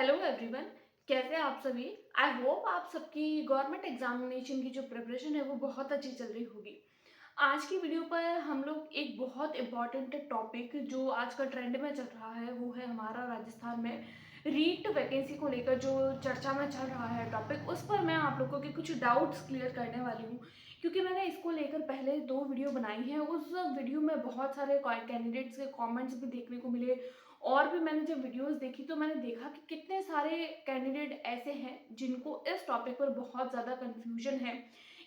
Hello everyone. कैसे हैं आप सभी। आई होप आप सबकी गवर्नमेंट एग्जामिनेशन की जो प्रिपरेशन है वो बहुत अच्छी चल रही होगी। आज की वीडियो पर हम लोग एक बहुत इम्पॉर्टेंट टॉपिक जो आज का ट्रेंड में चल रहा है वो है हमारा राजस्थान में रीट वैकेंसी को लेकर जो चर्चा में चल रहा है टॉपिक, उस पर मैं आप लोगों के कुछ डाउट्स क्लियर करने वाली हूँ। क्योंकि मैंने इसको लेकर पहले 2 वीडियो बनाई हैं, उस वीडियो में बहुत सारे कैंडिडेट्स के कमेंट्स भी देखने को मिले। और भी मैंने जब वीडियोस देखी तो मैंने देखा कि कितने सारे कैंडिडेट ऐसे हैं जिनको इस टॉपिक पर बहुत ज़्यादा कंफ्यूजन है।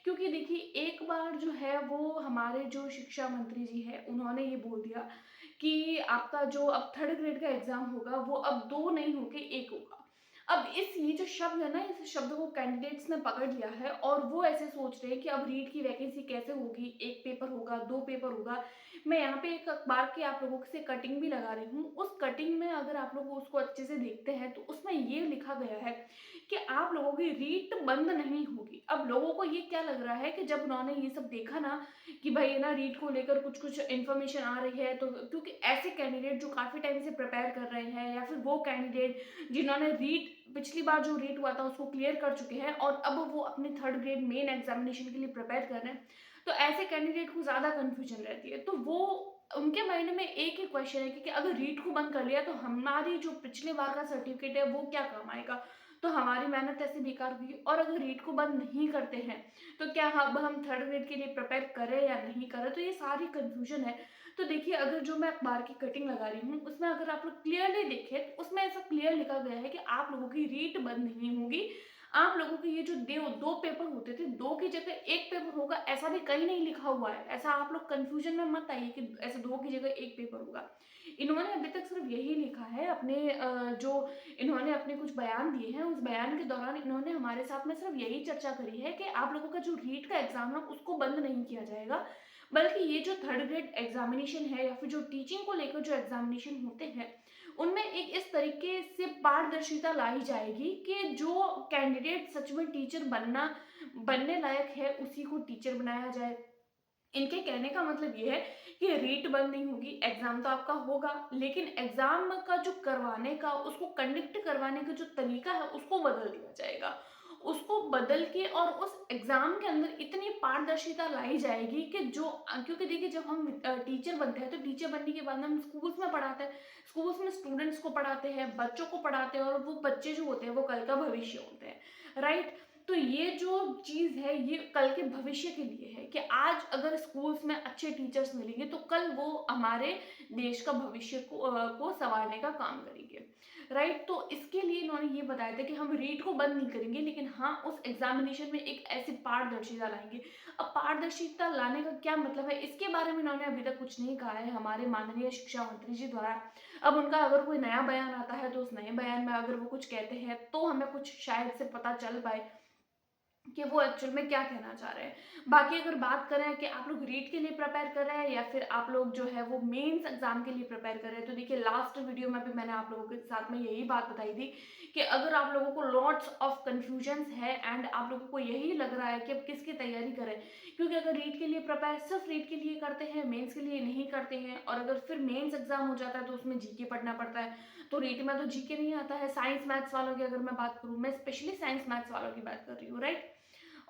क्योंकि देखिए, एक बार जो है वो हमारे जो शिक्षा मंत्री जी है उन्होंने ये बोल दिया कि आपका जो अब थर्ड ग्रेड का एग्जाम होगा वो अब 2 नहीं होके 1 होगा। अब इस ये जो शब्द है ना, इस शब्द को कैंडिडेट्स ने पकड़ लिया है और वो ऐसे सोच रहे हैं कि अब रीट की वैकेंसी कैसे होगी, 1 पेपर होगा, 2 पेपर होगा। मैं यहाँ पे एक अखबार की आप लोगों से कटिंग भी लगा रही हूँ। उस कटिंग में अगर आप लोग उसको अच्छे से देखते हैं तो उसमें ये लिखा गया है कि आप लोगों की रीट बंद नहीं होगी। अब लोगों को ये क्या लग रहा है कि जब उन्होंने ये सब देखा ना कि भाई ना रीट को लेकर कुछ कुछ इन्फॉर्मेशन आ रही है, तो क्योंकि ऐसे कैंडिडेट जो काफी टाइम से प्रिपेयर कर रहे हैं या फिर वो कैंडिडेट जिन्होंने रीट पिछली बार जो रीट हुआ था उसको क्लियर कर चुके हैं और अब वो अपने थर्ड ग्रेड मेन एग्जामिनेशन के लिए प्रिपेयर कर रहे हैं, तो ऐसे कैंडिडेट को ज्यादा कंफ्यूजन रहती है। तो वो उनके माइंड में एक ही क्वेश्चन है कि अगर रीट को बंद कर लिया तो हमारी जो पिछले बार का सर्टिफिकेट है वो क्या काम आएगा। तो हमारी मेहनत ऐसे बेकार हुई। और अगर रीट को बंद नहीं करते हैं तो क्या अब हम थर्ड ग्रेड के लिए प्रिपेयर करें या नहीं करें, तो ये सारी कंफ्यूजन है। तो देखिए, अगर जो मैं अखबार की कटिंग लगा रही हूँ उसमें अगर आप लोग क्लियरली देखें तो उसमें ऐसा क्लियर लिखा गया है कि आप लोगों की रीट बंद नहीं होगी। आप लोगों के ये जो दो पेपर होते थे, 2 की जगह 1 पेपर होगा, ऐसा भी कहीं नहीं लिखा हुआ है। ऐसा आप लोग कंफ्यूजन में मत आइए कि ऐसे 2 की जगह 1 पेपर होगा। इन्होंने अभी तक सिर्फ यही लिखा है अपने जो इन्होंने अपने कुछ बयान दिए हैं, उस बयान के दौरान इन्होंने हमारे साथ में सिर्फ यही चर्चा करी है कि आप लोगों का जो रीट का एग्जाम है उसको बंद नहीं किया जाएगा, बल्कि ये जो थर्ड ग्रेड एग्जामिनेशन है या फिर जो टीचिंग को लेकर जो एग्जामिनेशन होते हैं उनमें एक इस तरीके से पारदर्शिता लाई जाएगी कि जो कैंडिडेट सच में टीचर बनने लायक है उसी को टीचर बनाया जाए। इनके कहने का मतलब ये है कि रीट बंद नहीं होगी, एग्जाम तो आपका होगा, लेकिन एग्जाम का जो करवाने का, उसको कंडक्ट करवाने का जो तरीका है उसको बदल दिया जाएगा। उसको बदल के और उस एग्जाम के अंदर इतनी पारदर्शिता लाई जाएगी कि जो क्योंकि देखिए, जब हम टीचर बनते हैं तो टीचर बनने के बाद हम स्कूल्स में पढ़ाते हैं, स्कूल्स में स्टूडेंट्स को पढ़ाते हैं, बच्चों को पढ़ाते हैं, और वो बच्चे जो होते हैं वो कल का भविष्य होते हैं, राइट। तो ये जो चीज है ये कल के भविष्य के लिए है कि आज अगर स्कूल्स में अच्छे टीचर्स मिलेंगे तो कल वो हमारे देश का भविष्य को संवारने का काम करेंगे, राइट। तो इसके लिए इन्होंने ये बताया था कि हम रीट को बंद नहीं करेंगे, लेकिन हाँ उस एग्जामिनेशन में एक ऐसी पारदर्शिता लाएंगे। अब पारदर्शिता लाने का क्या मतलब है, इसके बारे में इन्होंने अभी तक कुछ नहीं कहा है हमारे माननीय शिक्षा मंत्री जी द्वारा। अब उनका अगर कोई नया बयान आता है तो उस नए बयान में अगर वो कुछ कहते हैं तो हमें कुछ शायद से पता चल पाए कि वो एक्चुअल में क्या कहना चाह रहे हैं। बाकी अगर बात करें कि आप लोग रीट के लिए प्रिपेयर कर रहे हैं या फिर आप लोग जो है वो मेंस एग्जाम के लिए प्रिपेयर कर रहे हैं, तो देखिए लास्ट वीडियो में भी मैंने आप लोगों के साथ में यही बात बताई थी कि अगर आप लोगों को लॉट्स ऑफ कंफ्यूजन्स है एंड आप लोगों को यही लग रहा है कि अब किसकी तैयारी करें, क्योंकि अगर रीट के लिए प्रिपेयर सिर्फ रीट के लिए करते हैं, मेन्स के लिए नहीं करते हैं, और अगर फिर मेन्स एग्जाम हो जाता है तो उसमें जीके पढ़ना पड़ता है, तो रीट में तो जीके नहीं आता है। साइंस मैथ्स वालों की अगर मैं बात करूँ, मैं स्पेशली साइंस मैथ्स वालों की बात कर रही हूँ, राइट।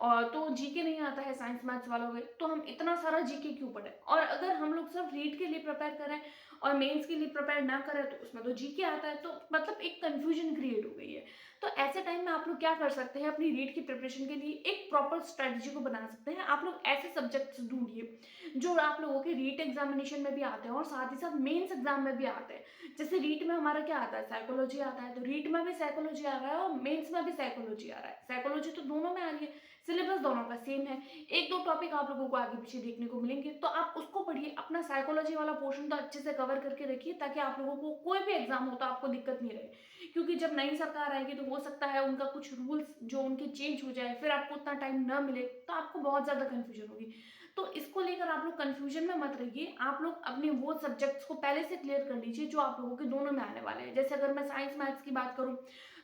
और तो जीके नहीं आता है साइंस मैथ्स वालों के, तो हम इतना सारा जीके क्यों पढ़े। और अगर हम लोग सिर्फ रीट के लिए प्रिपेयर करें और मेंस के लिए प्रिपेयर ना करें तो उसमें तो जीके आता है, तो मतलब एक कंफ्यूजन क्रिएट हो गई है। तो ऐसे टाइम में आप लोग क्या कर सकते हैं, अपनी रीट की प्रिपरेशन के लिए एक प्रॉपर स्ट्रेटजी को बना सकते हैं। आप लोग ऐसे सब्जेक्ट्स ढूंढिए जो आप लोगों के रीट एग्जामिनेशन में भी आते हैं और साथ ही साथ मेंस एग्जाम में भी आते हैं। जैसे रीट में हमारा क्या आता है, साइकोलॉजी आता है, तो रीट में भी साइकोलॉजी आ रहा है और मेंस में भी साइकोलॉजी आ रहा है। साइकोलॉजी तो दोनों में आ रही है, सिलेबस दोनों का सेम है। एक दो टॉपिक आप लोगों को आगे पीछे देखने को मिलेंगे, तो आप उसको पढ़िए। अपना साइकोलॉजी वाला पोर्शन तो अच्छे से कवर करके रखिए ताकि आप लोगों को कोई भी एग्जाम हो तो आपको दिक्कत नहीं रहे। क्योंकि जब नई सरकार आएगी तो हो सकता है उनका कुछ रूल्स जो उनके चेंज हो जाए, फिर आपको उतना टाइम ना मिले, तो आपको बहुत ज्यादा कंफ्यूजन होगी। तो इसको लेकर आप लोग कंफ्यूजन में मत रहिए। आप लोग अपने वो सब्जेक्ट्स को पहले से क्लियर कर लीजिए जो आप लोगों के दोनों में आने वाले हैं। जैसे अगर मैं साइंस मैथ्स की बात करूं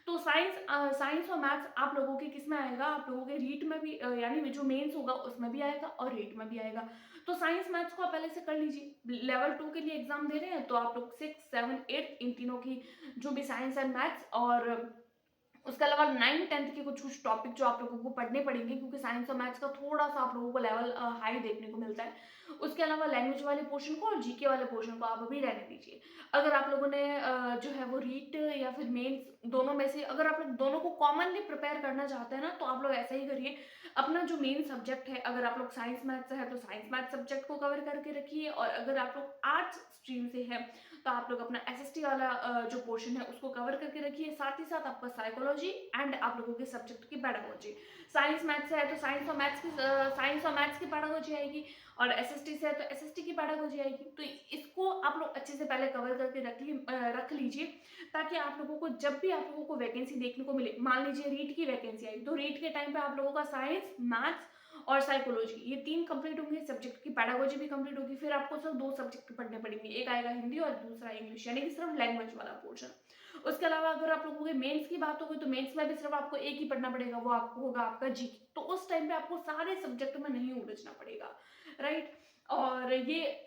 तो साइंस और मैथ्स आप लोगों के किस में आएगा, आप लोगों के रीट में भी यानी जो मेंस होगा उसमें भी आएगा और रीट में भी आएगा। तो साइंस मैथ्स को आप पहले से कर लीजिए। लेवल 2 के लिए एग्जाम दे रहे हैं तो आप लोग 6, 7, 8 इन तीनों की जो भी साइंस एंड मैथ्स, और उसके अलावा 9th-10th के कुछ कुछ टॉपिक जो आप लोगों को पढ़ने पड़ेंगे, क्योंकि साइंस और मैथ्स का थोड़ा सा आप लोगों को लेवल हाई देखने को मिलता है। उसके अलावा लैंग्वेज वाले पोर्शन को और जीके वाले पोर्शन को आप अभी रहने दीजिए। अगर आप लोगों ने जो है वो रीट या फिर मेंस दोनों में से अगर आप लोग दोनों को कॉमनली प्रिपेयर करना चाहते हैं ना, तो आप लोग ऐसा ही करिए। अपना जो मेन सब्जेक्ट है, अगर आप लोग साइंस मैथ्स है तो साइंस मैथ्स सब्जेक्ट को कवर करके रखिए, और अगर आप लोग आर्ट्स स्ट्रीम से है तो आप लोग अपना एसएसटी वाला जो पोर्शन है उसको कवर करके रखिए। साथ ही साथ आपका साइकोलॉजी एंड आप लोगों के सब्जेक्ट की पेडागोजी, साइंस मैथ्स है तो साइंस और मैथ्स की पेडागोजी आएगी, और एसएसटी से है तो एसएसटी की पेडागोजी आएगी। तो इसको आप लोग अच्छे से पहले कवर करके रख लीजिए, ताकि आप लोगों को जब भी आप लोगों को वैकेंसी देखने को मिले, मान लीजिए रीट की वैकेंसी आई तो रीट के टाइम पे आप लोगों का साइंस, मैथ्स और साइकोलॉजी ये 3 कंप्लीट होंगे, सब्जेक्ट की पेडागोजी भी कंप्लीट होगी। फिर आपको सिर्फ 2 सब्जेक्ट पढ़ने पड़ेंगे, एक आएगा हिंदी और दूसरा इंग्लिश, यानी कि सिर्फ लैंग्वेज वाला पोर्शन। उसके अलावा अगर आप लोगों के मेंस की बात होगी तो मेंस में भी सिर्फ आपको एक ही पढ़ना पड़ेगा, वो आपको होगा आपका जीके। तो उस टाइम पे आपको सारे सब्जेक्ट में नहीं उलझना पड़ेगा, राइट। और ये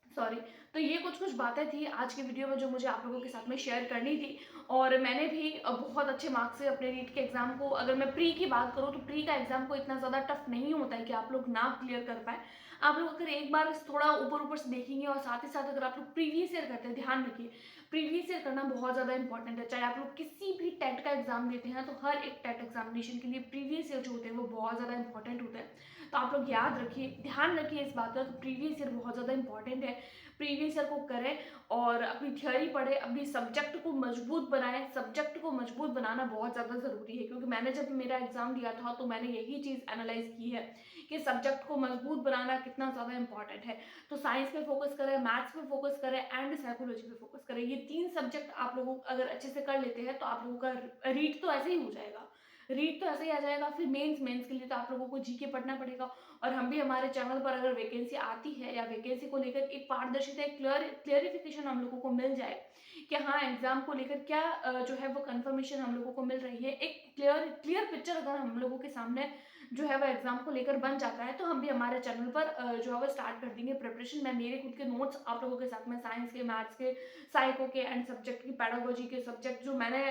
सॉरी, तो ये कुछ-कुछ बातें थी आज की वीडियो में जो मुझे आप लोगों के साथ में शेयर करनी थी, और मैंने भी बहुत अच्छे मार्क्स से अपने नीट के एग्ज़ाम को, अगर मैं प्री की बात करूँ तो प्री का एग्ज़ाम को इतना ज़्यादा टफ नहीं होता है कि आप लोग ना क्लियर कर पाएँ। आप लोग अगर एक बार थोड़ा ऊपर-ऊपर से देखेंगे और साथ ही साथ अगर आप लोग प्रीवियस ईयर करते हैं, ध्यान रखिए, प्रीवियस ईयर करना बहुत ज़्यादा इंपॉर्टेंट है। चाहे आप लोग किसी भी टेट का एग्ज़ाम देते हैं, तो हर एक टेट एग्ज़ामिनेशन के लिए प्रीवियस ईयर जो होते हैं वो बहुत ज़्यादा इंपॉर्टेंट होते हैं। तो आप लोग याद रखिए, ध्यान रखिए इस बात का कि प्रीवियस ईयर बहुत ज़्यादा इंपॉर्टेंट है। प्रीवियस ईयर को करें और अपनी थियोरी पढ़ें, अपनी सब्जेक्ट को मजबूत बनाएं। सब्जेक्ट को मजबूत बनाना बहुत ज़्यादा ज़रूरी है, क्योंकि मैंने जब मेरा एग्जाम दिया था तो मैंने यही चीज़ एनालाइज की है कि सब्जेक्ट को मजबूत बनाना कितना ज़्यादा इंपॉर्टेंट है। तो साइंस पे फोकस करें, मैथ्स पे फोकस करें एंड साइकोलॉजी पे फोकस करें। ये 3 सब्जेक्ट आप लोगों अगर अच्छे से कर लेते हैं तो आप लोगों का रीड तो ऐसे ही हो जाएगा, रीड तो ऐसे ही आ जाएगा। फिर मेंस के लिए तो आप लोगों को जीके पढ़ना पड़ेगा, और हम भी हमारे चैनल पर अगर वैकेंसी आती है या वैकेंसी को लेकर एक पारदर्शिता, एक क्लियरिफिकेशन हम लोगों को मिल जाए कि हाँ एग्जाम को लेकर क्या जो है वो कंफर्मेशन हम लोगों को मिल रही है, एक क्लियर क्लियर पिक्चर अगर हम लोगों के सामने जो है वो एग्जाम को लेकर बन जाता है, तो हम भी हमारे चैनल पर जो है वो स्टार्ट कर देंगे प्रिपरेशन। मैं मेरे खुद के नोट्स आप लोगों के साथ में साइंस के, मैथ्स के, साइको के एंड सब्जेक्ट की, पेडागोजी के सब्जेक्ट जो मैंने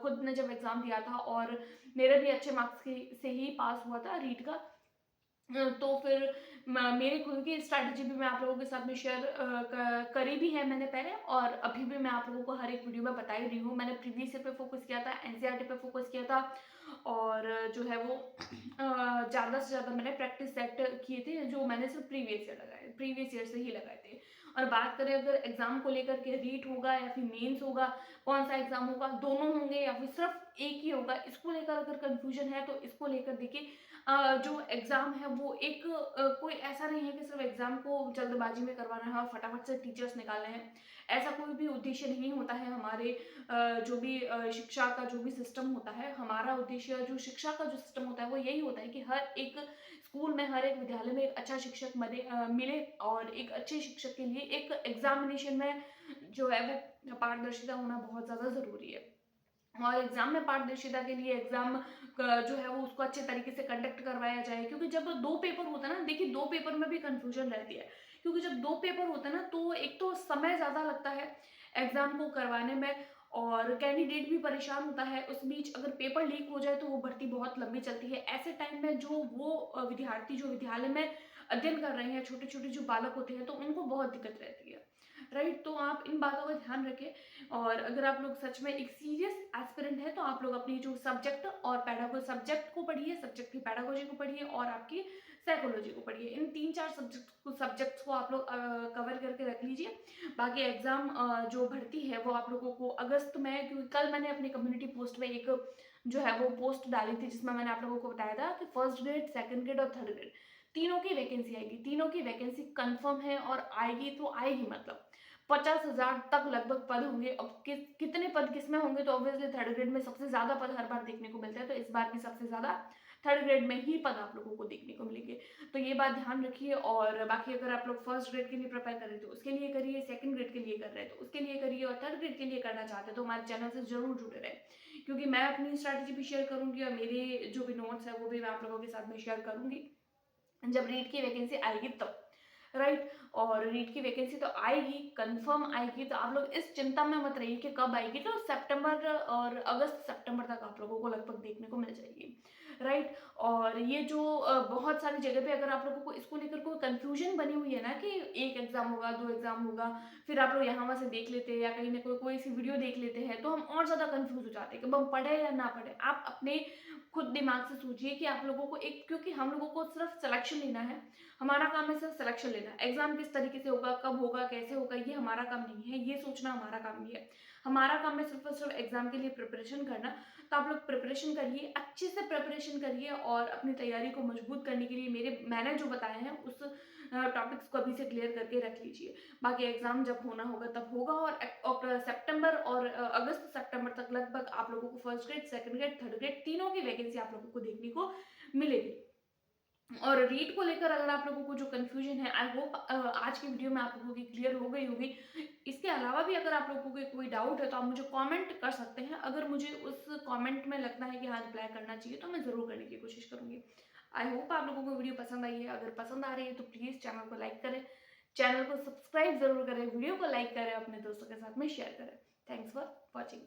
खुद ने जब एग्जाम दिया था और मेरे भी अच्छे मार्क्स से ही पास हुआ था रीट का, तो फिर मेरी खुद की स्ट्रैटेजी भी मैं आप लोगों के साथ में शेयर करी भी है मैंने पहले, और अभी भी मैं आप लोगों को हर एक वीडियो में बता ही रही हूँ। मैंने प्रीवियस ईयर पे फोकस किया था, एनसीईआरटी पे फोकस किया था, और जो है वो ज़्यादा से ज़्यादा मैंने प्रैक्टिस सेट किए थे जो मैंने सिर्फ प्रीवियस ईयर से ही लगाए थे। और बात करें अगर एग्जाम को लेकर के, रीट होगा या फिर मेंस होगा, कौन सा एग्जाम होगा, दोनों होंगे या फिर सिर्फ एक ही होगा, इसको लेकर अगर कंफ्यूजन है तो इसको लेकर देखिए, जो एग्ज़ाम है वो एक कोई ऐसा नहीं है कि सिर्फ एग्ज़ाम को जल्दबाजी में करवाना है और फटाफट से टीचर्स निकालने हैं। ऐसा कोई भी उद्देश्य नहीं होता है हमारे जो भी शिक्षा का जो भी सिस्टम होता है, हमारा उद्देश्य जो शिक्षा का जो सिस्टम होता है वो यही होता है कि हर एक स्कूल में, हर एक विद्यालय में एक अच्छा शिक्षक मिले, और एक अच्छे शिक्षक के लिए एक एग्ज़ामिनेशन में जो है वो पारदर्शिता होना बहुत ज़्यादा ज़रूरी है। और एग्जाम में पारदर्शिता के लिए एग्जाम जो है वो उसको अच्छे तरीके से कंडक्ट करवाया जाए, क्योंकि जब 2 पेपर होता है ना, देखिए 2 पेपर में भी कंफ्यूजन रहती है, क्योंकि जब 2 पेपर होता है ना तो एक तो समय ज़्यादा लगता है एग्जाम को करवाने में, और कैंडिडेट भी परेशान होता है। उस बीच अगर पेपर लीक हो जाए तो वो भर्ती बहुत लंबी चलती है। ऐसे टाइम में जो वो विद्यार्थी जो विद्यालय में अध्ययन कर रहे हैं, छोटे-छोटे जो बालक होते हैं, तो उनको बहुत दिक्कत रहती है, राइट। तो आप इन बातों का ध्यान रखें, और अगर आप लोग सच में एक सीरियस एस्पिरेंट है तो आप लोग अपनी जो सब्जेक्ट और पैडागोजी सब्जेक्ट को पढ़िए, सब्जेक्ट की पैडागोजी को पढ़िए और आपकी साइकोलॉजी को पढ़िए। इन 3-4 सब्जेक्ट्स को आप लोग कवर करके रख लीजिए। बाकी एग्जाम जो भर्ती है वो आप लोगों को अगस्त में, क्योंकि कल मैंने अपनी कम्युनिटी पोस्ट में एक जो है वो पोस्ट डाली थी जिसमें मैंने आप लोगों को बताया था कि फर्स्ट ग्रेड, सेकंड ग्रेड और थर्ड ग्रेड तीनों की वैकेंसी आएगी। तीनों की वैकेंसी कंफर्म है, और आएगी तो आएगी, मतलब 50,000 तक लगभग पद होंगे। अब कितने पद किसमें होंगे, तो ऑब्वियसली थर्ड ग्रेड में सबसे ज़्यादा पद हर बार देखने को मिलता है, तो इस बार भी सबसे ज़्यादा थर्ड ग्रेड में ही पद आप लोगों को देखने को मिलेंगे। तो ये बात ध्यान रखिए। और बाकी अगर आप लोग फर्स्ट ग्रेड के लिए प्रिपेयर कर रहे हैं तो उसके लिए करिए, सेकंड ग्रेड के लिए कर रहे हैं तो उसके लिए करिए, और थर्ड ग्रेड के लिए करना चाहते हैं तो हमारे चैनल से जरूर जुड़े रहें, क्योंकि मैं अपनी स्ट्रैटेजी भी शेयर करूंगी और मेरे जो भी नोट्स है वो भी मैं आप लोगों के साथ में शेयर करूंगी जब रीट की वैकेंसी आएगी तब, राइट। और रीट की वैकेंसी तो आएगी, कंफर्म आएगी, तो आप लोग इस चिंता में मत रहिए कि कब आएगी। तो सितंबर और अगस्त सितंबर तक आप लोगों को लगभग देखने को मिल जाएगी, राइट। और ये जो बहुत सारी जगह पे अगर आप लोगों को इसको लेकर कोई कंफ्यूजन बनी हुई है ना कि एक एग्जाम होगा, दो एग्जाम होगा, फिर आप लोग यहाँ वहाँ से देख लेते हैं या कहीं ना कोई सी वीडियो देख लेते हैं, तो हम और ज्यादा कंफ्यूज हो जाते हैं कि हम पढ़े या ना पढ़े। आप अपने खुद दिमाग से सोचिए कि आप लोगों को एक, क्योंकि हम लोगों को सिर्फ सिलेक्शन लेना है, हमारा काम है सिर्फ सिलेक्शन लेना। एग्जाम किस तरीके से होगा, कब होगा, कैसे होगा, ये हमारा काम नहीं है, ये सोचना हमारा काम नहीं है। हमारा काम है सिर्फ और सिर्फ एग्जाम के लिए प्रिपरेशन करना। तो आप लोग प्रिपरेशन करिए, अच्छे से प्रिपरेशन करिए, और अपनी तैयारी को मजबूत करने के लिए मैंने जो बताया है उस टॉपिक्स को अभी से क्लियर करके रख लीजिए। बाकी एग्जाम जब होना होगा तब होगा, और सितंबर और अगस्त सितंबर तक लगभग आप लोगों को first grade, second grade, third grade तीनों की वैकेंसी आप लोगों को देखने को मिलेगी। और रीट को लेकर अगर आप लोगों को जो कंफ्यूजन है, आई होप आज की वीडियो में आप लोगों की क्लियर हो गई होगी। इसके अलावा भी अगर आप लोगों को कोई डाउट है तो आप मुझे कमेंट कर सकते हैं। अगर मुझे उस कमेंट में लगता है कि हाँ रिप्लाई करना चाहिए तो मैं ज़रूर करने की कोशिश करूंगी। आई होप आप लोगों को वीडियो पसंद आई है। अगर पसंद आ रही है तो प्लीज़ चैनल को लाइक करें, चैनल को सब्सक्राइब जरूर करें, वीडियो को लाइक करें, अपने दोस्तों के साथ में शेयर करें। Thanks for watching.